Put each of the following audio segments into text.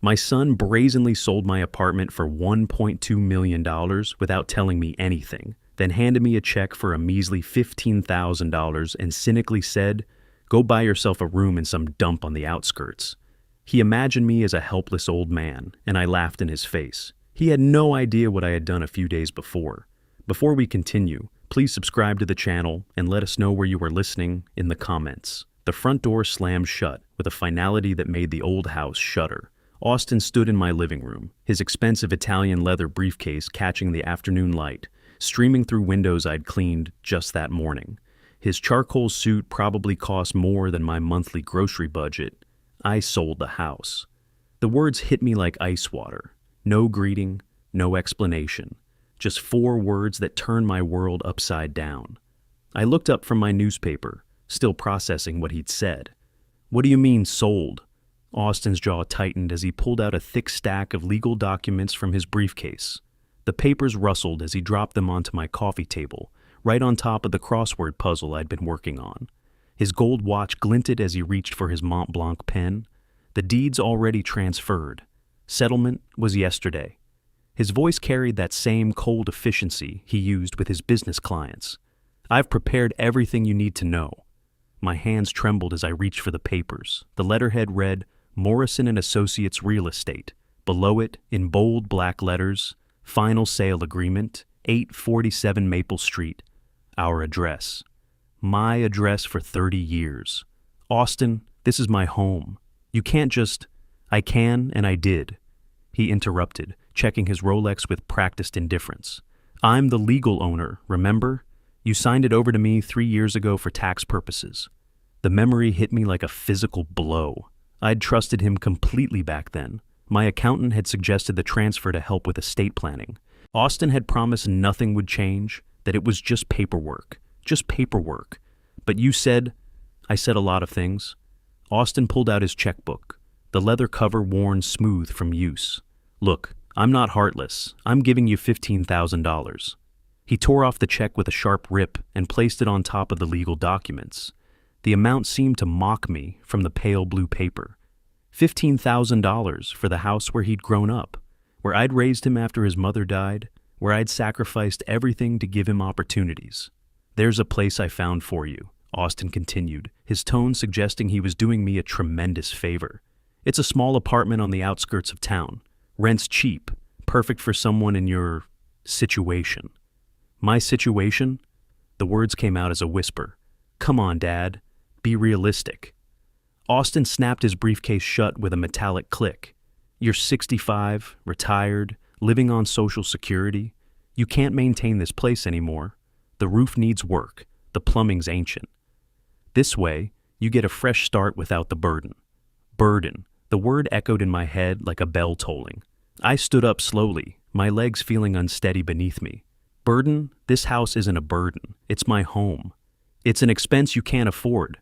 My son brazenly sold my apartment for $1.2 million without telling me anything, then handed me a check for a measly $15,000 and cynically said, "Go buy yourself a room in some dump on the outskirts." He imagined me as a helpless old man, and I laughed in his face. He had no idea what I had done a few days before. Before we continue, please subscribe to the channel and let us know where you are listening in the comments. The front door slammed shut with a finality that made the old house shudder. Austin stood in my living room, his expensive Italian leather briefcase catching the afternoon light, streaming through windows I'd cleaned just that morning. His charcoal suit probably cost more than my monthly grocery budget. I sold the house. The words hit me like ice water. No greeting, no explanation. Just 4 words that turned my world upside down. I looked up from my newspaper, still processing what he'd said. "What do you mean, sold?" Austin's jaw tightened as he pulled out a thick stack of legal documents from his briefcase. The papers rustled as he dropped them onto my coffee table, right on top of the crossword puzzle I'd been working on. His gold watch glinted as he reached for his Mont Blanc pen. The deed's already transferred. Settlement was yesterday. His voice carried that same cold efficiency he used with his business clients. "I've prepared everything you need to know." My hands trembled as I reached for the papers. The letterhead read, "Morrison & Associates Real Estate." Below it, in bold black letters, "Final Sale Agreement, 847 Maple Street." Our address. My address for 30 years. "Austin, this is my home. You can't just—" "I can, and I did," he interrupted, checking his Rolex with practiced indifference. "I'm the legal owner, remember? You signed it over to me 3 years ago for tax purposes." The memory hit me like a physical blow. I'd trusted him completely back then. My accountant had suggested the transfer to help with estate planning. Austin had promised nothing would change, that it was just paperwork. Just paperwork. "But you said—" "I said a lot of things." Austin pulled out his checkbook, the leather cover worn smooth from use. "Look, I'm not heartless. I'm giving you $15,000. He tore off the check with a sharp rip and placed it on top of the legal documents. The amount seemed to mock me from the pale blue paper. $15,000 for the house where he'd grown up, where I'd raised him after his mother died, where I'd sacrificed everything to give him opportunities. "There's a place I found for you," Austin continued, his tone suggesting he was doing me a tremendous favor. "It's a small apartment on the outskirts of town. Rent's cheap, perfect for someone in your situation." "My situation?" The words came out as a whisper. "Come on, Dad. Be realistic." Austin snapped his briefcase shut with a metallic click. "You're 65, retired, living on Social Security. You can't maintain this place anymore. The roof needs work. The plumbing's ancient. This way, you get a fresh start without the burden." Burden. The word echoed in my head like a bell tolling. I stood up slowly, my legs feeling unsteady beneath me. "Burden? This house isn't a burden. It's my home. It's an expense you can't afford."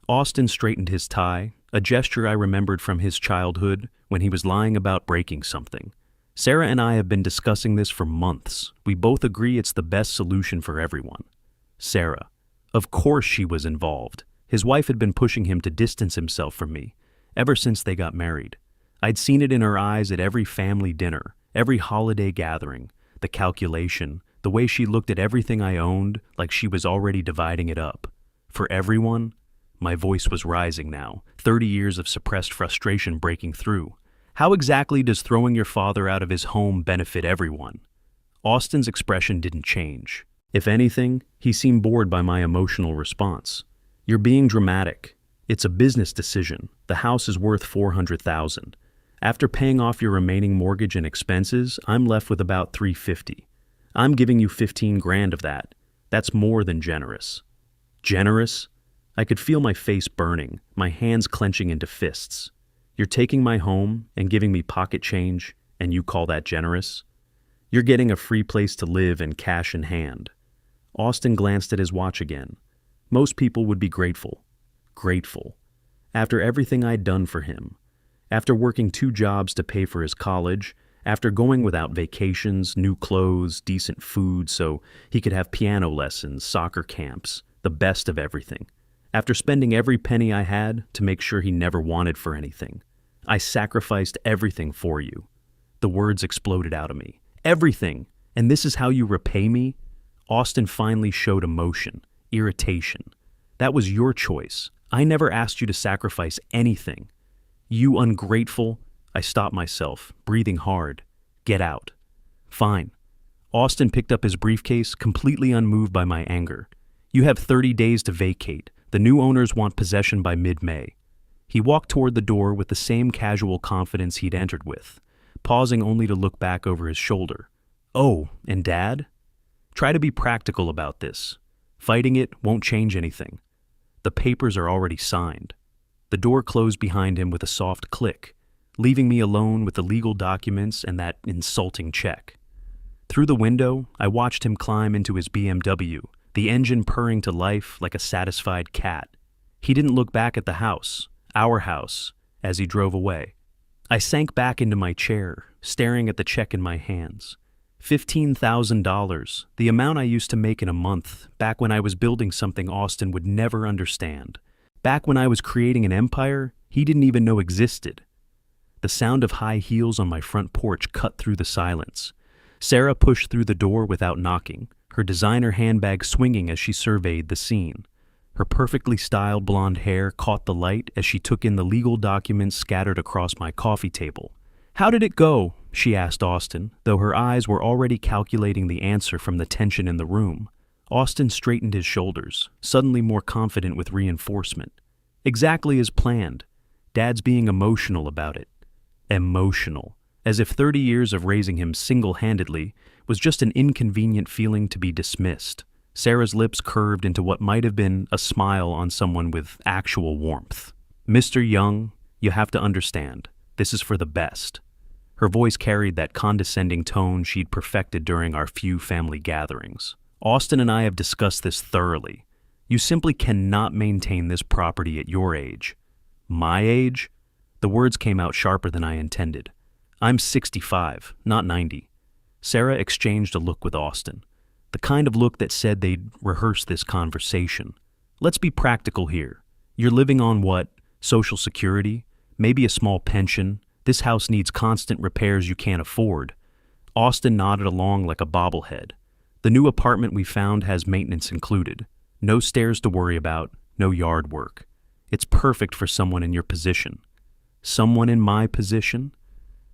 Austin straightened his tie, a gesture I remembered from his childhood when he was lying about breaking something. "Sarah and I have been discussing this for months. We both agree it's the best solution for everyone." Sarah. Of course she was involved. His wife had been pushing him to distance himself from me, ever since they got married. I'd seen it in her eyes at every family dinner, every holiday gathering, the calculation, the way she looked at everything I owned like she was already dividing it up. For everyone? My voice was rising now, 30 years of suppressed frustration breaking through. How exactly does throwing your father out of his home benefit everyone? Austin's expression didn't change. If anything, he seemed bored by my emotional response. "You're being dramatic. It's a business decision. The house is worth $400,000. After paying off your remaining mortgage and expenses, I'm left with about $350. I'm giving you 15 grand of that. That's more than generous." Generous? I could feel my face burning, my hands clenching into fists. "You're taking my home and giving me pocket change, and you call that generous? You're getting a free place to live and cash in hand." Austin glanced at his watch again. Most people would be grateful. Grateful. After everything I'd done for him. After working 2 jobs to pay for his college, after going without vacations, new clothes, decent food so he could have piano lessons, soccer camps, the best of everything. After spending every penny I had to make sure he never wanted for anything. I sacrificed everything for you. The words exploded out of me. Everything! And this is how you repay me? Austin finally showed emotion, irritation. That was your choice. I never asked you to sacrifice anything. You ungrateful. I stopped myself, breathing hard. Get out. Fine. Austin picked up his briefcase, completely unmoved by my anger. You have 30 days to vacate. The new owners want possession by mid-May. He walked toward the door with the same casual confidence he'd entered with, pausing only to look back over his shoulder. Oh, and Dad? Try to be practical about this. Fighting it won't change anything. The papers are already signed. The door closed behind him with a soft click, leaving me alone with the legal documents and that insulting check. Through the window, I watched him climb into his BMW, the engine purring to life like a satisfied cat. He didn't look back at the house, our house, as he drove away. I sank back into my chair, staring at the check in my hands. $15,000, the amount I used to make in a month, back when I was building something Austin would never understand. Back when I was creating an empire he didn't even know existed. The sound of high heels on my front porch cut through the silence. Sarah pushed through the door without knocking, her designer handbag swinging as she surveyed the scene. Her perfectly styled blonde hair caught the light as she took in the legal documents scattered across my coffee table. "How did it go?" she asked Austin, though her eyes were already calculating the answer from the tension in the room. Austin straightened his shoulders, suddenly more confident with reinforcement. Exactly as planned. Dad's being emotional about it. Emotional. As if 30 years of raising him single-handedly was just an inconvenient feeling to be dismissed. Sarah's lips curved into what might have been a smile on someone with actual warmth. "Mr. Young, you have to understand, this is for the best." Her voice carried that condescending tone she'd perfected during our few family gatherings. "Austin and I have discussed this thoroughly. You simply cannot maintain this property at your age." "My age?" The words came out sharper than I intended. "I'm 65, not 90. Sarah exchanged a look with Austin, the kind of look that said they'd rehearsed this conversation. "Let's be practical here. You're living on what? Social Security? Maybe a small pension? This house needs constant repairs you can't afford." Austin nodded along like a bobblehead. "The new apartment we found has maintenance included. No stairs to worry about, no yard work. It's perfect for someone in your position." Someone in my position?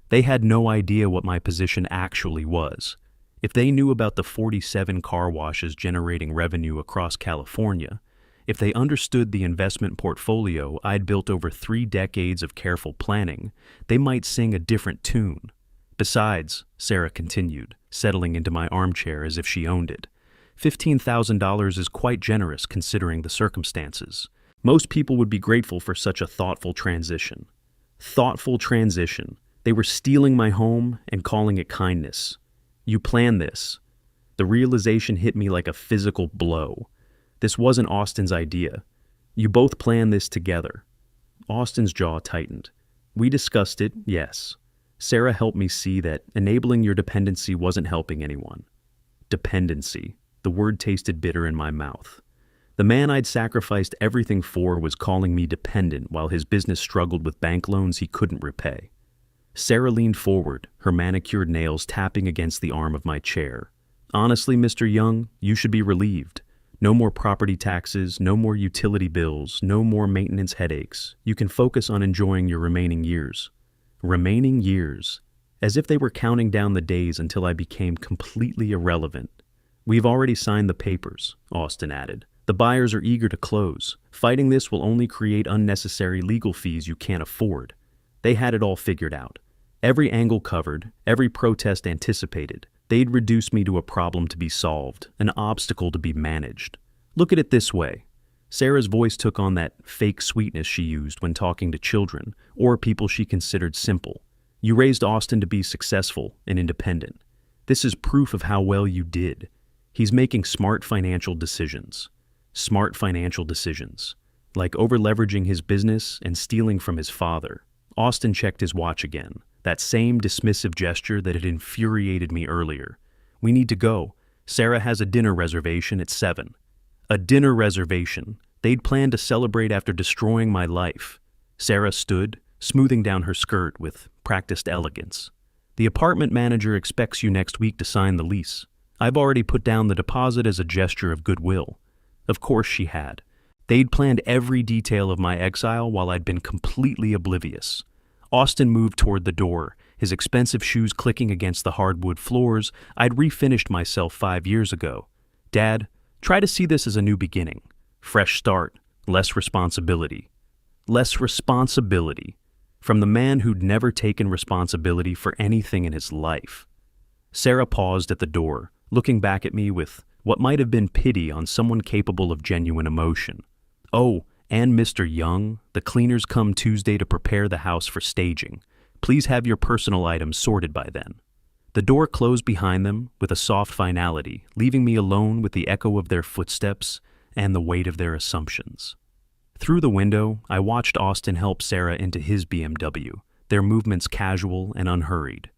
They had no idea what my position actually was. If they knew about the 47 car washes generating revenue across California, if they understood the investment portfolio I'd built over 3 decades of careful planning, they might sing a different tune. "Besides," Sarah continued, settling into my armchair as if she owned it, $15,000 is quite generous considering the circumstances. Most people would be grateful for such a thoughtful transition. Thoughtful transition. They were stealing my home and calling it kindness. You planned this. The realization hit me like a physical blow. This wasn't Austin's idea. You both planned this together. Austin's jaw tightened. We discussed it, yes. Sarah helped me see that enabling your dependency wasn't helping anyone. Dependency. The word tasted bitter in my mouth. The man I'd sacrificed everything for was calling me dependent while his business struggled with bank loans he couldn't repay. Sarah leaned forward, her manicured nails tapping against the arm of my chair. "Honestly, Mr. Young, you should be relieved. No more property taxes, no more utility bills, no more maintenance headaches. You can focus on enjoying your remaining years." Remaining years. As if they were counting down the days until I became completely irrelevant. "We've already signed the papers," Austin added. "The buyers are eager to close. Fighting this will only create unnecessary legal fees you can't afford." They had it all figured out. Every angle covered, every protest anticipated. They'd reduce me to a problem to be solved, an obstacle to be managed. "Look at it this way." Sarah's voice took on that fake sweetness she used when talking to children or people she considered simple. "You raised Austin to be successful and independent. This is proof of how well you did. He's making smart financial decisions. Smart financial decisions. Like over-leveraging his business and stealing from his father." Austin checked his watch again, that same dismissive gesture that had infuriated me earlier. "We need to go. Sarah has a dinner reservation at 7. A dinner reservation. They'd planned to celebrate after destroying my life. Sarah stood, smoothing down her skirt with practiced elegance. "The apartment manager expects you next week to sign the lease. I've already put down the deposit as a gesture of goodwill." Of course she had. They'd planned every detail of my exile while I'd been completely oblivious. Austin moved toward the door, his expensive shoes clicking against the hardwood floors. I'd refinished myself 5 years ago. "Dad, try to see this as a new beginning. Fresh start, less responsibility." Less responsibility. From the man who'd never taken responsibility for anything in his life. Sarah paused at the door, looking back at me with what might have been pity on someone capable of genuine emotion. "Oh, and Mr. Young, the cleaners come Tuesday to prepare the house for staging. Please have your personal items sorted by then." The door closed behind them with a soft finality, leaving me alone with the echo of their footsteps and the weight of their assumptions. Through the window, I watched Austin help Sarah into his BMW, their movements casual and unhurried.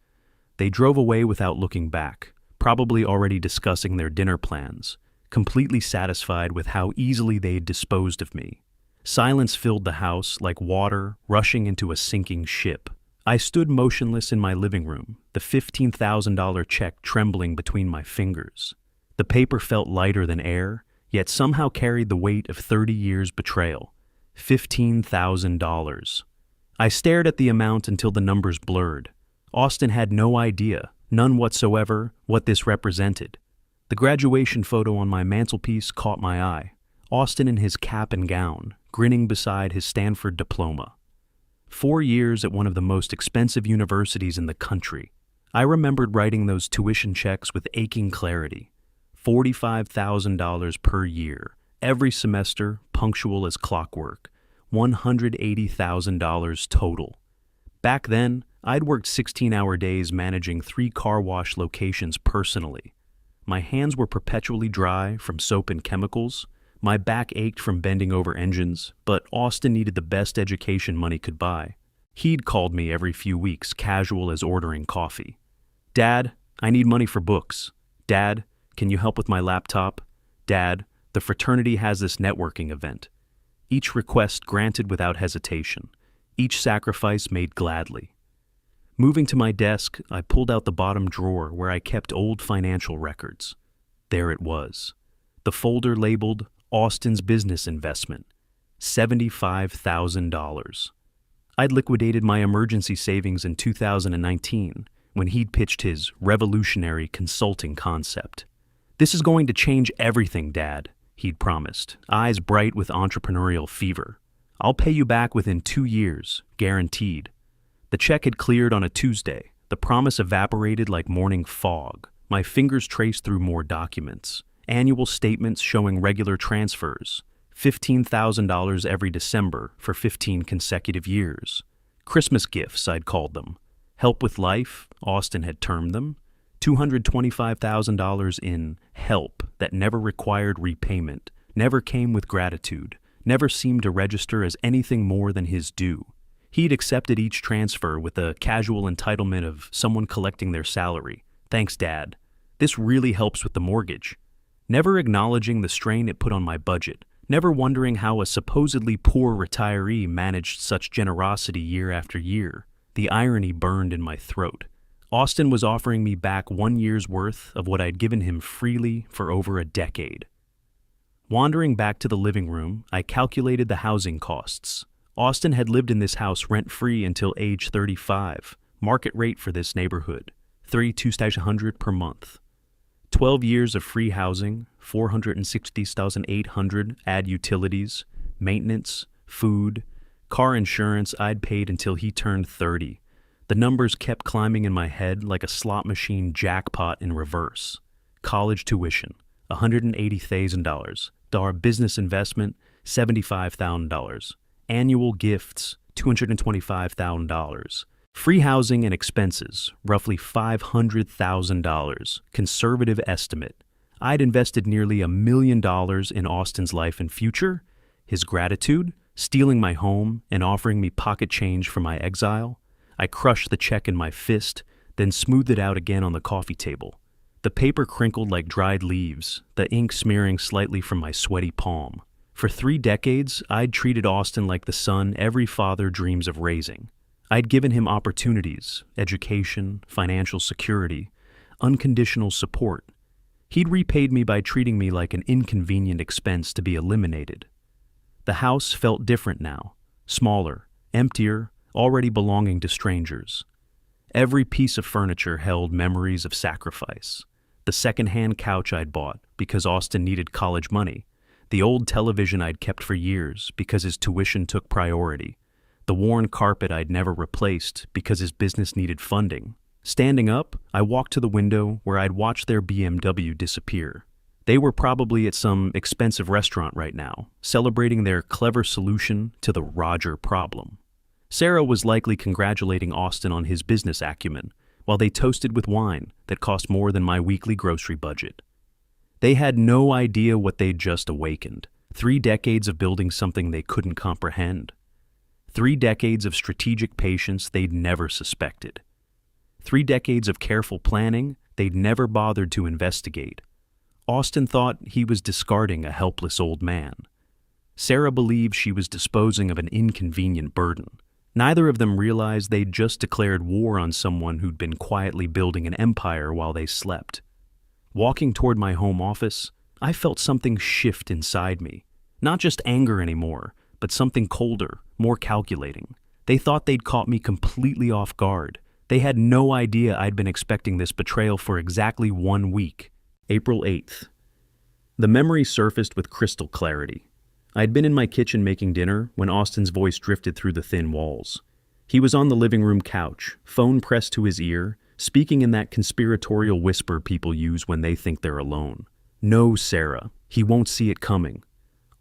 They drove away without looking back, probably already discussing their dinner plans, completely satisfied with how easily they'd disposed of me. Silence filled the house like water rushing into a sinking ship. I stood motionless in my living room, the $15,000 check trembling between my fingers. The paper felt lighter than air, yet somehow carried the weight of 30 years' betrayal. $15,000. I stared at the amount until the numbers blurred. Austin had no idea, none whatsoever, what this represented. The graduation photo on my mantelpiece caught my eye. Austin in his cap and gown, grinning beside his Stanford diploma. 4 years at one of the most expensive universities in the country. I remembered writing those tuition checks with aching clarity. $45,000 per year, every semester, punctual as clockwork. $180,000 total. Back then, I'd worked 16-hour days managing 3 car wash locations personally. My hands were perpetually dry from soap and chemicals. My back ached from bending over engines, but Austin needed the best education money could buy. He'd called me every few weeks, casual as ordering coffee. "Dad, I need money for books. Dad, can you help with my laptop? Dad, the fraternity has this networking event." Each request granted without hesitation, each sacrifice made gladly. Moving to my desk, I pulled out the bottom drawer where I kept old financial records. There it was. The folder labeled Austin's business investment, $75,000. I'd liquidated my emergency savings in 2019 when he'd pitched his revolutionary consulting concept. "This is going to change everything, Dad," he'd promised, eyes bright with entrepreneurial fever. "I'll pay you back within 2 years, guaranteed." The check had cleared on a Tuesday. The promise evaporated like morning fog. My fingers traced through more documents. Annual statements showing regular transfers. $15,000 every December for 15 consecutive years. Christmas gifts, I'd called them. Help with life, Austin had termed them. $225,000 in help that never required repayment, never came with gratitude, never seemed to register as anything more than his due. He'd accepted each transfer with the casual entitlement of someone collecting their salary. "Thanks, Dad. This really helps with the mortgage." Never acknowledging the strain it put on my budget, never wondering how a supposedly poor retiree managed such generosity year after year. The irony burned in my throat. Austin was offering me back 1 year's worth of what I'd given him freely for over a decade. Wandering back to the living room, I calculated the housing costs. Austin had lived in this house rent-free until age 35, market rate for this neighborhood, $32,100 per month. 12 years of free housing, $460,800, add utilities, maintenance, food, car insurance I'd paid until he turned 30. The numbers kept climbing in my head like a slot machine jackpot in reverse. College tuition, $180,000. Our business investment, $75,000. Annual gifts, $225,000. Free housing and expenses, roughly $500,000. Conservative estimate. I'd invested nearly $1 million in Austin's life and future. His gratitude, stealing my home and offering me pocket change for my exile. I crushed the check in my fist, then smoothed it out again on the coffee table. The paper crinkled like dried leaves, the ink smearing slightly from my sweaty palm. For 3 decades, I'd treated Austin like the son every father dreams of raising. I'd given him opportunities, education, financial security, unconditional support. He'd repaid me by treating me like an inconvenient expense to be eliminated. The house felt different now, smaller, emptier, already belonging to strangers. Every piece of furniture held memories of sacrifice. The second-hand couch I'd bought because Austin needed college money. The old television I'd kept for years because his tuition took priority. The worn carpet I'd never replaced because his business needed funding. Standing up, I walked to the window where I'd watched their BMW disappear. They were probably at some expensive restaurant right now, celebrating their clever solution to the Roger problem. Sarah was likely congratulating Austin on his business acumen, while they toasted with wine that cost more than my weekly grocery budget. They had no idea what they'd just awakened. 3 decades of building something they couldn't comprehend. 3 decades of strategic patience they'd never suspected. 3 decades of careful planning they'd never bothered to investigate. Austin thought he was discarding a helpless old man. Sarah believed she was disposing of an inconvenient burden. Neither of them realized they'd just declared war on someone who'd been quietly building an empire while they slept. Walking toward my home office, I felt something shift inside me. Not just anger anymore, but something colder, more calculating. They thought they'd caught me completely off guard. They had no idea I'd been expecting this betrayal for exactly 1 week. April 8th. The memory surfaced with crystal clarity. I'd been in my kitchen making dinner when Austin's voice drifted through the thin walls. He was on the living room couch, phone pressed to his ear, speaking in that conspiratorial whisper people use when they think they're alone. "No, Sarah, he won't see it coming."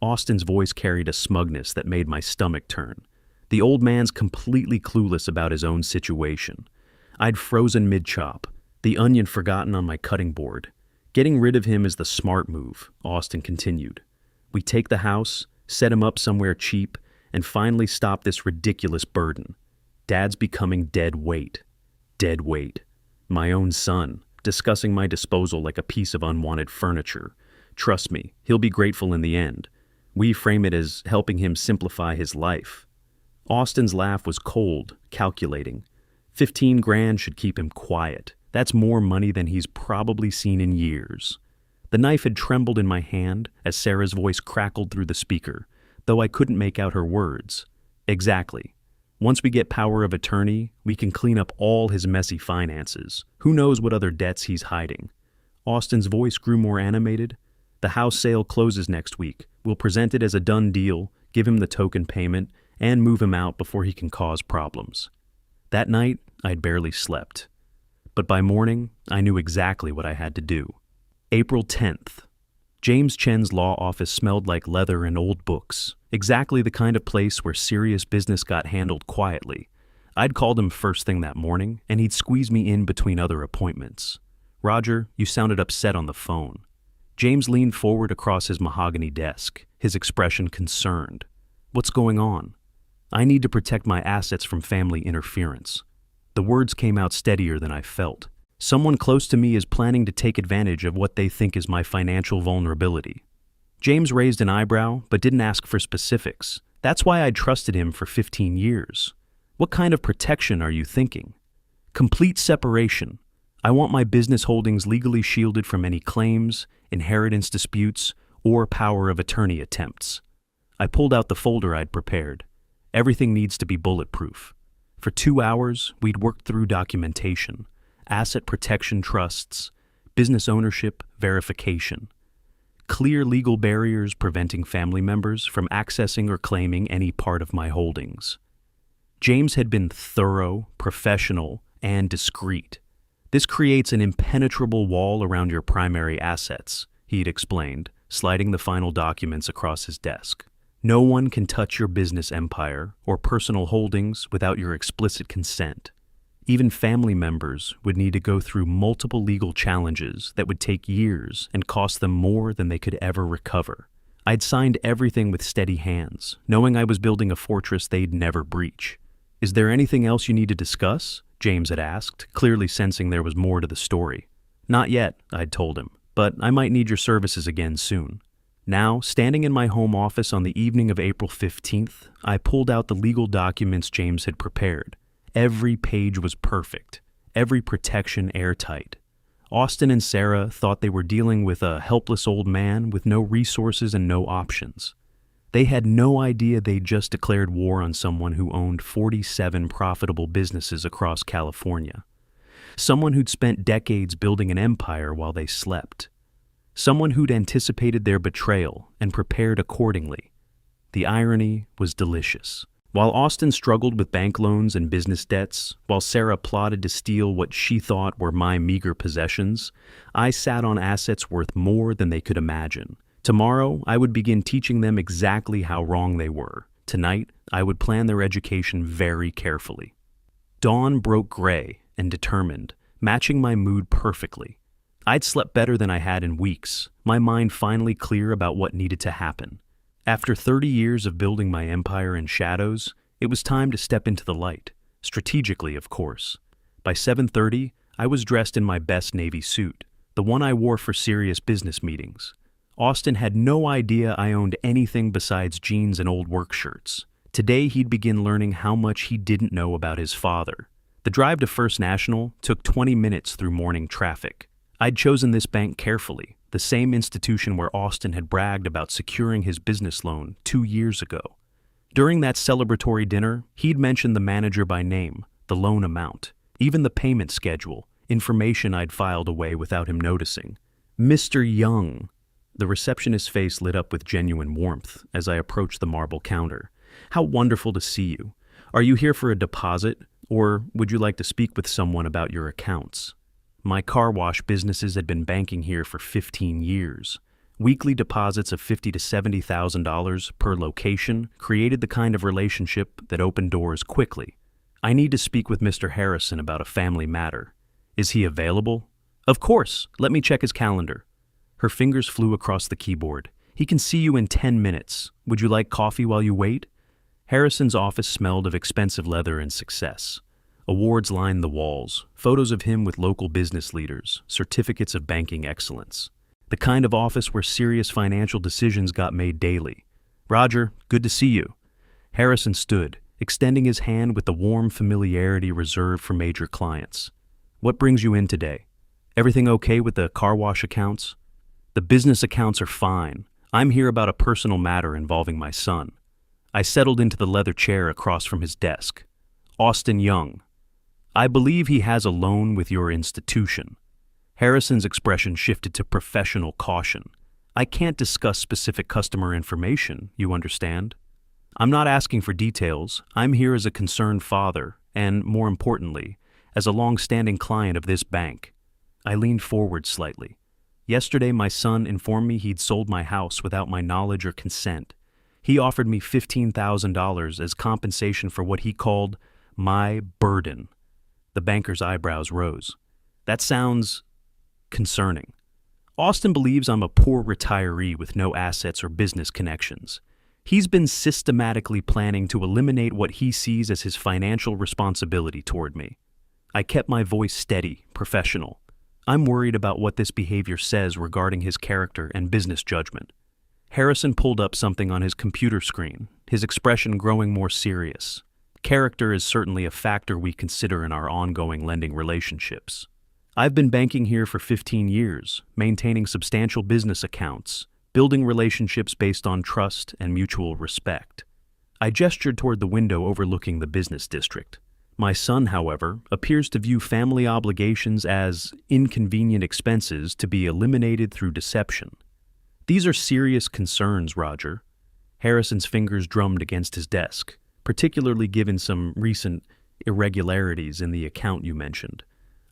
Austin's voice carried a smugness that made my stomach turn. The old man's completely clueless about his own situation. I'd frozen mid-chop, the onion forgotten on my cutting board. Getting rid of him is the smart move, Austin continued. We take the house, set him up somewhere cheap, and finally stop this ridiculous burden. Dad's becoming dead weight. Dead weight. My own son, discussing my disposal like a piece of unwanted furniture. Trust me, he'll be grateful in the end. We frame it as helping him simplify his life. Austin's laugh was cold, calculating. 15 grand should keep him quiet. That's more money than he's probably seen in years. The knife had trembled in my hand as Sarah's voice crackled through the speaker, though I couldn't make out her words. Exactly. Once we get power of attorney, we can clean up all his messy finances. Who knows what other debts he's hiding? Austin's voice grew more animated. The house sale closes next week. We'll present it as a done deal, give him the token payment, and move him out before he can cause problems. That night, I'd barely slept. But by morning, I knew exactly what I had to do. April 10th. James Chen's law office smelled like leather and old books, exactly the kind of place where serious business got handled quietly. I'd called him first thing that morning, and he'd squeeze me in between other appointments. "Roger, you sounded upset on the phone." James leaned forward across his mahogany desk, his expression concerned. "What's going on?" "I need to protect my assets from family interference." The words came out steadier than I felt. "Someone close to me is planning to take advantage of what they think is my financial vulnerability." James raised an eyebrow, but didn't ask for specifics. That's why I'd trusted him for 15 years. "What kind of protection are you thinking?" "Complete separation. I want my business holdings legally shielded from any claims, inheritance disputes, or power of attorney attempts." I pulled out the folder I'd prepared. Everything needs to be bulletproof. For 2 hours, we'd worked through documentation, asset protection trusts, business ownership verification, clear legal barriers preventing family members from accessing or claiming any part of my holdings. James had been thorough, professional, and discreet. "This creates an impenetrable wall around your primary assets," he'd explained, sliding the final documents across his desk. "No one can touch your business empire or personal holdings without your explicit consent. Even family members would need to go through multiple legal challenges that would take years and cost them more than they could ever recover." I'd signed everything with steady hands, knowing I was building a fortress they'd never breach. "Is there anything else you need to discuss?" James had asked, clearly sensing there was more to the story. "Not yet," I'd told him, "but I might need your services again soon." Now, standing in my home office on the evening of April 15th, I pulled out the legal documents James had prepared. Every page was perfect, every protection airtight. Austin and Sarah thought they were dealing with a helpless old man with no resources and no options. They had no idea they'd just declared war on someone who owned 47 profitable businesses across California. Someone who'd spent decades building an empire while they slept. Someone who'd anticipated their betrayal and prepared accordingly. The irony was delicious. While Austin struggled with bank loans and business debts, while Sarah plotted to steal what she thought were my meager possessions, I sat on assets worth more than they could imagine. Tomorrow, I would begin teaching them exactly how wrong they were. Tonight, I would plan their education very carefully. Dawn broke gray and determined, matching my mood perfectly. I'd slept better than I had in weeks, my mind finally clear about what needed to happen. After 30 years of building my empire in shadows, it was time to step into the light, strategically, of course. By 7:30, I was dressed in my best Navy suit, the one I wore for serious business meetings. Austin had no idea I owned anything besides jeans and old work shirts. Today, he'd begin learning how much he didn't know about his father. The drive to First National took 20 minutes through morning traffic. I'd chosen this bank carefully, the same institution where Austin had bragged about securing his business loan 2 years ago. During that celebratory dinner, he'd mentioned the manager by name, the loan amount, even the payment schedule, information I'd filed away without him noticing. Mr. Young. The receptionist's face lit up with genuine warmth as I approached the marble counter. How wonderful to see you. Are you here for a deposit, or would you like to speak with someone about your accounts? My car wash businesses had been banking here for 15 years. Weekly deposits of $50,000 to $70,000 per location created the kind of relationship that opened doors quickly. I need to speak with Mr. Harrison about a family matter. Is he available? Of course. Let me check his calendar. Her fingers flew across the keyboard. He can see you in 10 minutes. Would you like coffee while you wait? Harrison's office smelled of expensive leather and success. Awards lined the walls, photos of him with local business leaders, certificates of banking excellence. The kind of office where serious financial decisions got made daily. Roger, good to see you. Harrison stood, extending his hand with the warm familiarity reserved for major clients. What brings you in today? Everything okay with the car wash accounts? The business accounts are fine. I'm here about a personal matter involving my son. I settled into the leather chair across from his desk. Austin Young. I believe he has a loan with your institution. Harrison's expression shifted to professional caution. I can't discuss specific customer information, you understand? I'm not asking for details. I'm here as a concerned father, and more importantly, as a long-standing client of this bank. I leaned forward slightly. Yesterday, my son informed me he'd sold my house without my knowledge or consent. He offered me $15,000 as compensation for what he called my burden. The banker's eyebrows rose. That sounds concerning. Austin believes I'm a poor retiree with no assets or business connections. He's been systematically planning to eliminate what he sees as his financial responsibility toward me. I kept my voice steady, professional. I'm worried about what this behavior says regarding his character and business judgment. Harrison pulled up something on his computer screen, his expression growing more serious. Character is certainly a factor we consider in our ongoing lending relationships. I've been banking here for 15 years, maintaining substantial business accounts, building relationships based on trust and mutual respect. I gestured toward the window overlooking the business district. My son, however, appears to view family obligations as inconvenient expenses to be eliminated through deception. These are serious concerns, Roger. Harrison's fingers drummed against his desk, particularly given some recent irregularities in the account you mentioned.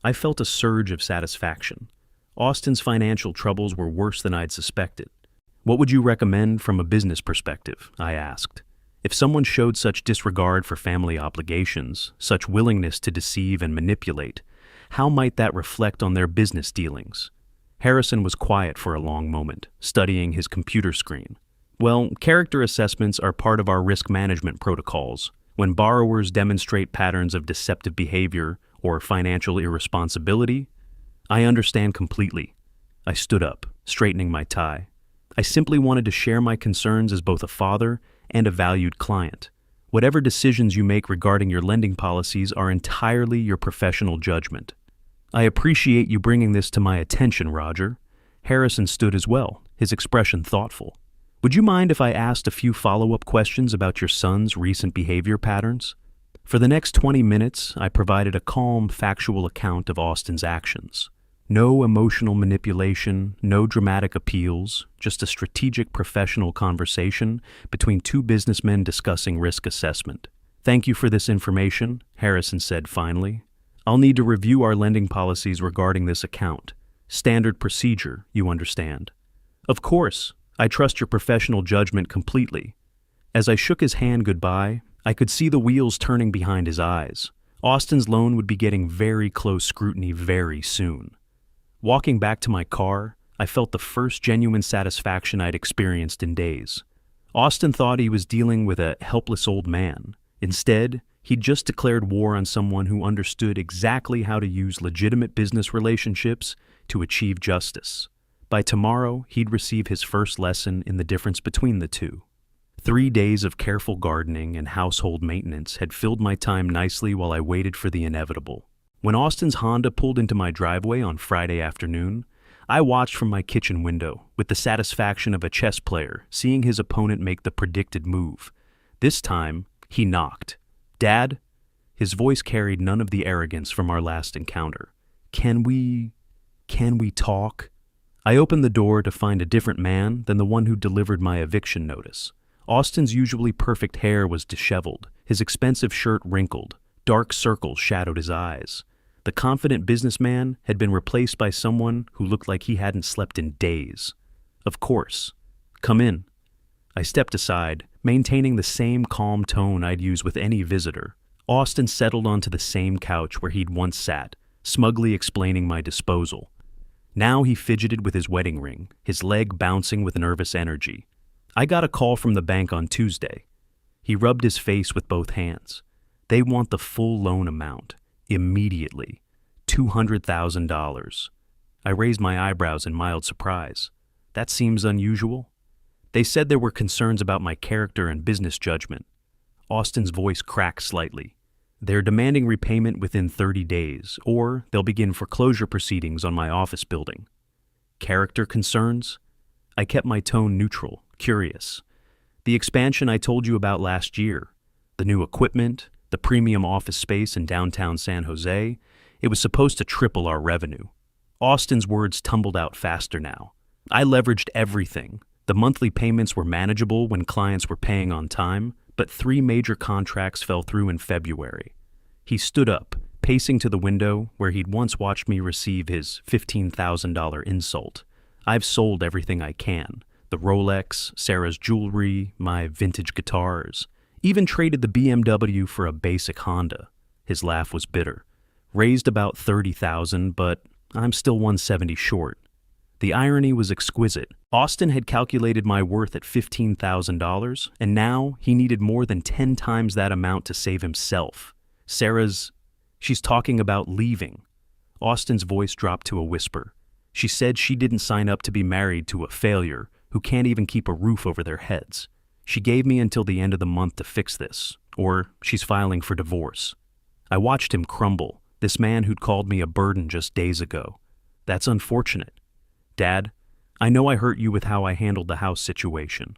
I felt a surge of satisfaction. Austin's financial troubles were worse than I'd suspected. What would you recommend from a business perspective? I asked. If someone showed such disregard for family obligations, such willingness to deceive and manipulate, how might that reflect on their business dealings? Harrison was quiet for a long moment, studying his computer screen. Well, character assessments are part of our risk management protocols. When borrowers demonstrate patterns of deceptive behavior or financial irresponsibility, I understand completely. I stood up, straightening my tie. I simply wanted to share my concerns as both a father and a valued client. Whatever decisions you make regarding your lending policies are entirely your professional judgment. I appreciate you bringing this to my attention, Roger. Harrison stood as well, his expression thoughtful. Would you mind if I asked a few follow-up questions about your son's recent behavior patterns? For the next 20 minutes, I provided a calm, factual account of Austin's actions. No emotional manipulation, no dramatic appeals, just a strategic professional conversation between two businessmen discussing risk assessment. Thank you for this information, Harrison said finally. I'll need to review our lending policies regarding this account. Standard procedure, you understand. Of course, I trust your professional judgment completely. As I shook his hand goodbye, I could see the wheels turning behind his eyes. Austin's loan would be getting very close scrutiny very soon. Walking back to my car, I felt the first genuine satisfaction I'd experienced in days. Austin thought he was dealing with a helpless old man. Instead, he'd just declared war on someone who understood exactly how to use legitimate business relationships to achieve justice. By tomorrow, he'd receive his first lesson in the difference between the two. 3 days of careful gardening and household maintenance had filled my time nicely while I waited for the inevitable. When Austin's Honda pulled into my driveway on Friday afternoon, I watched from my kitchen window with the satisfaction of a chess player seeing his opponent make the predicted move. This time, he knocked. "Dad?" His voice carried none of the arrogance from our last encounter. Can we talk?" I opened the door to find a different man than the one who delivered my eviction notice. Austin's usually perfect hair was disheveled, his expensive shirt wrinkled, dark circles shadowed his eyes. The confident businessman had been replaced by someone who looked like he hadn't slept in days. Of course. "Come in." I stepped aside, maintaining the same calm tone I'd use with any visitor. Austin settled onto the same couch where he'd once sat, smugly explaining my disposal. Now he fidgeted with his wedding ring, his leg bouncing with nervous energy. "I got a call from the bank on Tuesday." He rubbed his face with both hands. "They want the full loan amount. Immediately. $200,000. I raised my eyebrows in mild surprise. That seems unusual. They said there were concerns about my character and business judgment. Austin's voice cracked slightly. They're demanding repayment within 30 days, or they'll begin foreclosure proceedings on my office building. Character concerns? I kept my tone neutral, curious. The expansion I told you about last year, the new equipment, the premium office space in downtown San Jose, it was supposed to triple our revenue. Austin's words tumbled out faster now. I leveraged everything. The monthly payments were manageable when clients were paying on time, but 3 major contracts fell through in February. He stood up, pacing to the window where he'd once watched me receive his $15,000 insult. I've sold everything I can. The Rolex, Sarah's jewelry, my vintage guitars. Even traded the BMW for a basic Honda. His laugh was bitter. Raised about $30,000, but I'm still $170 short. The irony was exquisite. Austin had calculated my worth at $15,000, and now he needed more than 10 times that amount to save himself. She's talking about leaving. Austin's voice dropped to a whisper. She said she didn't sign up to be married to a failure who can't even keep a roof over their heads. She gave me until the end of the month to fix this, or she's filing for divorce. I watched him crumble, this man who'd called me a burden just days ago. That's unfortunate. Dad, I know I hurt you with how I handled the house situation.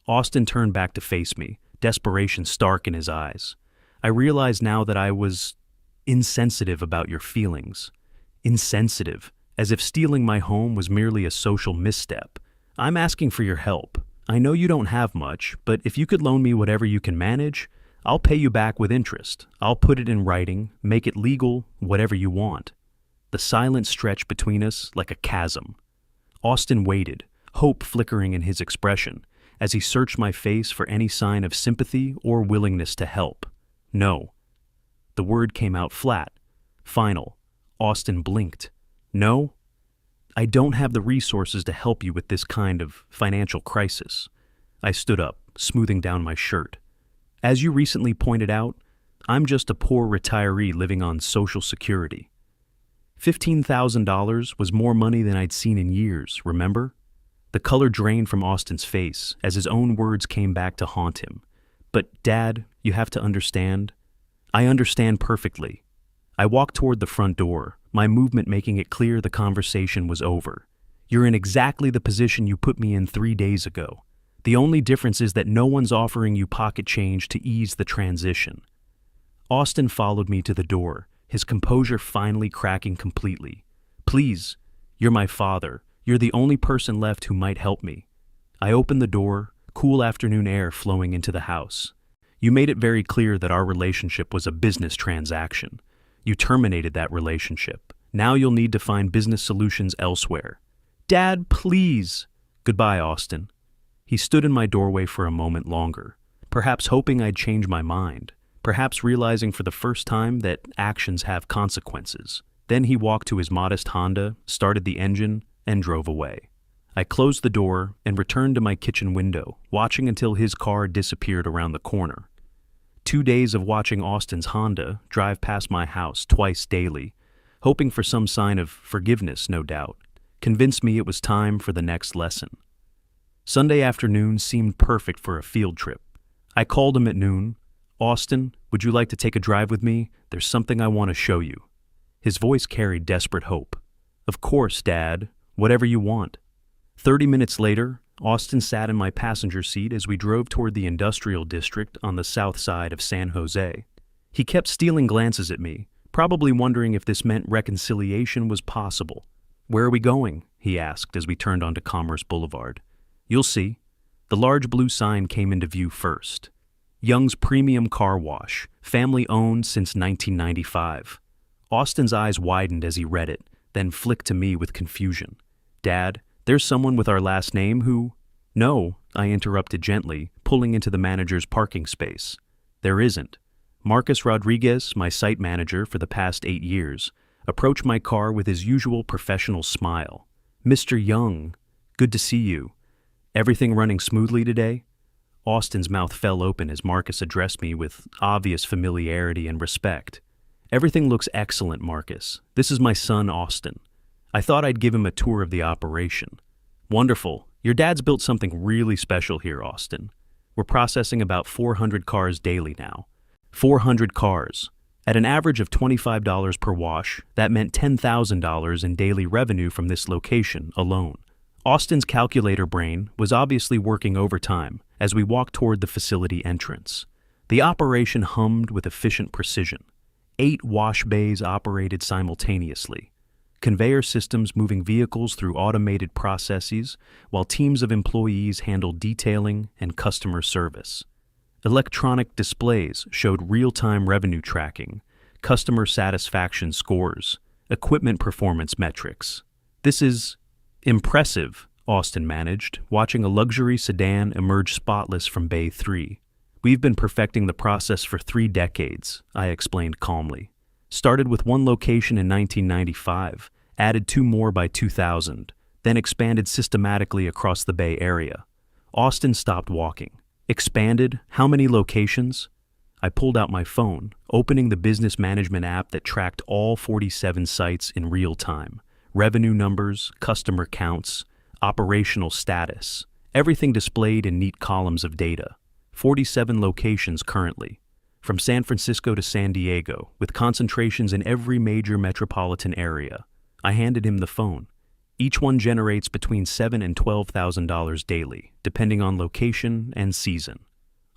Austin turned back to face me, desperation stark in his eyes. I realized now that I was insensitive about your feelings. Insensitive, as if stealing my home was merely a social misstep. I'm asking for your help. I know you don't have much, but if you could loan me whatever you can manage, I'll pay you back with interest. I'll put it in writing, make it legal, whatever you want. The silence stretched between us like a chasm. Austin waited, hope flickering in his expression, as he searched my face for any sign of sympathy or willingness to help. No. The word came out flat, final. Austin blinked. No? I don't have the resources to help you with this kind of financial crisis. I stood up, smoothing down my shirt. As you recently pointed out, I'm just a poor retiree living on Social Security. $15,000 was more money than I'd seen in years, remember? The color drained from Austin's face as his own words came back to haunt him. "But, Dad, you have to understand." "I understand perfectly." I walked toward the front door, my movement making it clear the conversation was over. "You're in exactly the position you put me in 3 days ago. The only difference is that no one's offering you pocket change to ease the transition." Austin followed me to the door, his composure finally cracking completely. "Please, you're my father. You're the only person left who might help me." I opened the door, cool afternoon air flowing into the house. "You made it very clear that our relationship was a business transaction. You terminated that relationship. Now you'll need to find business solutions elsewhere." "Dad, please." "Goodbye, Austin." He stood in my doorway for a moment longer, perhaps hoping I'd change my mind, perhaps realizing for the first time that actions have consequences. Then he walked to his modest Honda, started the engine, and drove away. I closed the door and returned to my kitchen window, watching until his car disappeared around the corner. 2 days of watching Austin's Honda drive past my house twice daily, hoping for some sign of forgiveness, no doubt, convinced me it was time for the next lesson. Sunday afternoon seemed perfect for a field trip. I called him at noon. "Austin, would you like to take a drive with me? There's something I want to show you." His voice carried desperate hope. "Of course, Dad. Whatever you want." 30 minutes later, Austin sat in my passenger seat as we drove toward the industrial district on the south side of San Jose. He kept stealing glances at me, probably wondering if this meant reconciliation was possible. "Where are we going?" he asked as we turned onto Commerce Boulevard. "You'll see." The large blue sign came into view first. Young's Premium Car Wash, family-owned since 1995. Austin's eyes widened as he read it, then flicked to me with confusion. "Dad, there's someone with our last name who—" "No," I interrupted gently, pulling into the manager's parking space. "There isn't. Marcus Rodriguez, my site manager for the past 8 years, approached my car with his usual professional smile. 'Mr. Young, good to see you. Everything running smoothly today?' Austin's mouth fell open as Marcus addressed me with obvious familiarity and respect. "Everything looks excellent, Marcus. This is my son, Austin. I thought I'd give him a tour of the operation." "Wonderful. Your dad's built something really special here, Austin. We're processing about 400 cars daily now." 400 cars. At an average of $25 per wash, that meant $10,000 in daily revenue from this location alone. Austin's calculator brain was obviously working overtime as we walked toward the facility entrance. The operation hummed with efficient precision. 8 wash bays operated simultaneously. Conveyor systems moving vehicles through automated processes, while teams of employees handled detailing and customer service. Electronic displays showed real-time revenue tracking, customer satisfaction scores, equipment performance metrics. "This is impressive," Austin managed, watching a luxury sedan emerge spotless from Bay 3. "We've been perfecting the process for 3 decades, I explained calmly. Started with 1 location in 1995, added 2 more by 2000, then expanded systematically across the Bay Area." Austin stopped walking. "Expanded? How many locations?" I pulled out my phone, opening the business management app that tracked all 47 sites in real time. Revenue numbers, customer counts, operational status, everything displayed in neat columns of data. 47 locations currently, from San Francisco to San Diego, with concentrations in every major metropolitan area. I handed him the phone. Each one generates between $7,000 and $12,000 daily, depending on location and season.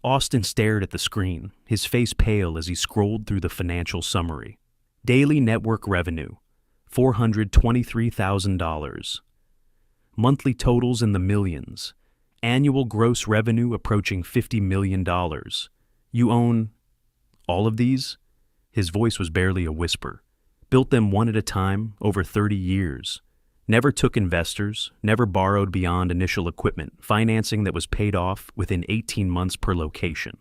Austin stared at the screen, his face pale as he scrolled through the financial summary. Daily network revenue, $423,000. Monthly totals in the millions. Annual gross revenue approaching $50 million. You own all of these? His voice was barely a whisper. Built them one at a time over 30 years. Never took investors, never borrowed beyond initial equipment, financing that was paid off within 18 months per location.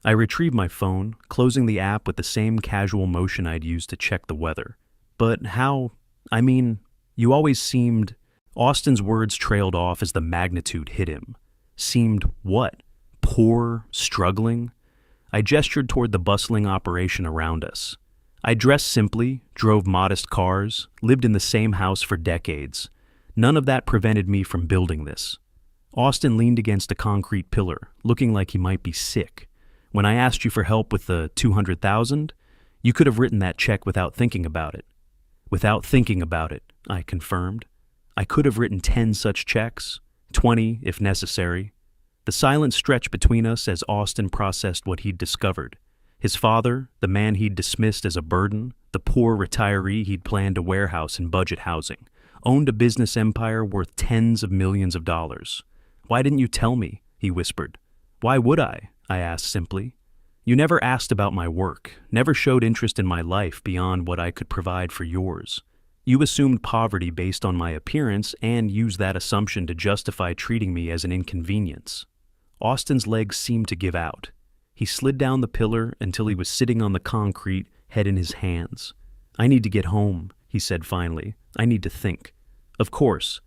I retrieved my phone, closing the app with the same casual motion I'd used to check the weather. "But how? I mean, you always seemed—" Austin's words trailed off as the magnitude hit him. "Seemed what? Poor? Struggling?" I gestured toward the bustling operation around us. I dressed simply, drove modest cars, lived in the same house for decades. None of that prevented me from building this. Austin leaned against a concrete pillar, looking like he might be sick. When I asked you for help with the 200,000, you could have written that check without thinking about it. Without thinking about it, I confirmed. I could have written 10 such checks, 20 if necessary. The silence stretched between us as Austin processed what he'd discovered. His father, the man he'd dismissed as a burden, the poor retiree he'd planned to warehouse in budget housing, owned a business empire worth tens of millions of dollars. "Why didn't you tell me?" he whispered. "Why would I asked simply. "You never asked about my work, never showed interest in my life beyond what I could provide for yours. You assumed poverty based on my appearance and used that assumption to justify treating me as an inconvenience." Austin's legs seemed to give out. He slid down the pillar until he was sitting on the concrete, head in his hands. "I need to get home," he said finally. "I need to think." "Of course."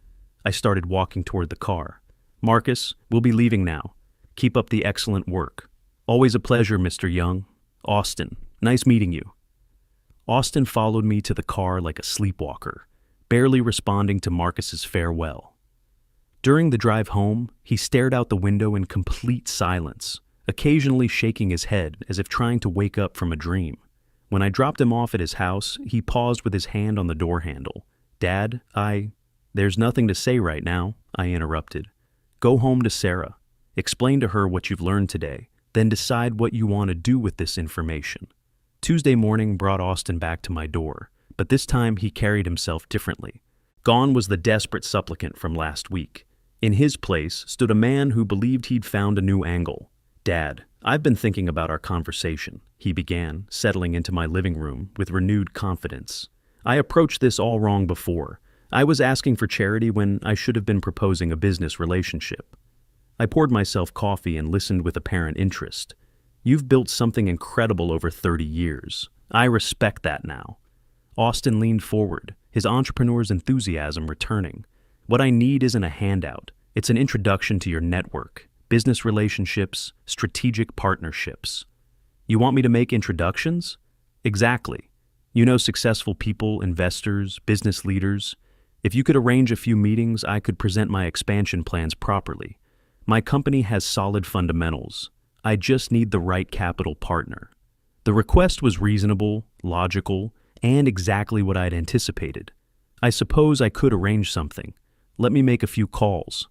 I started walking toward the car. "Marcus, we'll be leaving now. Keep up the excellent work." "Always a pleasure, Mr. Young." "Austin, nice meeting you." Austin followed me to the car like a sleepwalker, barely responding to Marcus's farewell. During the drive home, he stared out the window in complete silence, occasionally shaking his head as if trying to wake up from a dream. When I dropped him off at his house, he paused with his hand on the door handle. "Dad, There's nothing to say right now," I interrupted. "Go home to Sarah. Explain to her what you've learned today, then decide what you want to do with this information." Tuesday morning brought Austin back to my door, but this time he carried himself differently. Gone was the desperate supplicant from last week. In his place stood a man who believed he'd found a new angle. "Dad, I've been thinking about our conversation," he began, settling into my living room with renewed confidence. "I approached this all wrong before. I was asking for charity when I should have been proposing a business relationship." I poured myself coffee and listened with apparent interest. "You've built something incredible over 30 years. I respect that now." Austin leaned forward, his entrepreneur's enthusiasm returning. "What I need isn't a handout. It's an introduction to your network, business relationships, strategic partnerships." "You want me to make introductions?" "Exactly. You know successful people, investors, business leaders. If you could arrange a few meetings, I could present my expansion plans properly. My company has solid fundamentals. I just need the right capital partner." The request was reasonable, logical, and exactly what I'd anticipated. I suppose I could arrange something. Let me make a few calls.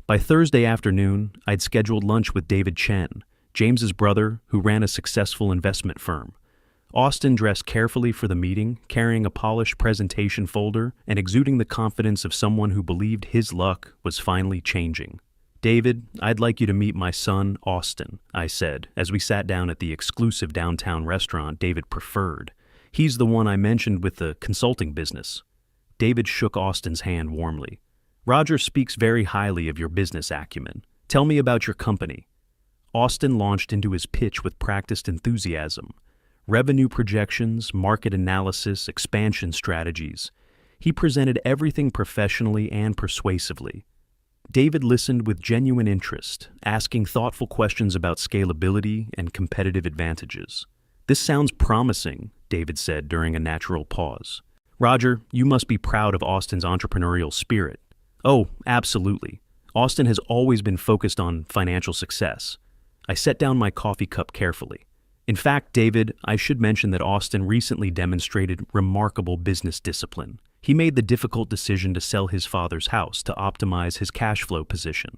By Thursday afternoon, I'd scheduled lunch with David Chen, James's brother, who ran a successful investment firm. Austin dressed carefully for the meeting, carrying a polished presentation folder and exuding the confidence of someone who believed his luck was finally changing. "David, I'd like you to meet my son, Austin," I said, as we sat down at the exclusive downtown restaurant David preferred. "He's the one I mentioned with the consulting business." David shook Austin's hand warmly. "Roger speaks very highly of your business acumen. Tell me about your company." Austin launched into his pitch with practiced enthusiasm. Revenue projections, market analysis, expansion strategies. He presented everything professionally and persuasively. David listened with genuine interest, asking thoughtful questions about scalability and competitive advantages. "This sounds promising," David said during a natural pause. "Roger, you must be proud of Austin's entrepreneurial spirit." "Oh, absolutely. Austin has always been focused on financial success." I set down my coffee cup carefully. "In fact, David, I should mention that Austin recently demonstrated remarkable business discipline. He made the difficult decision to sell his father's house to optimize his cash flow position."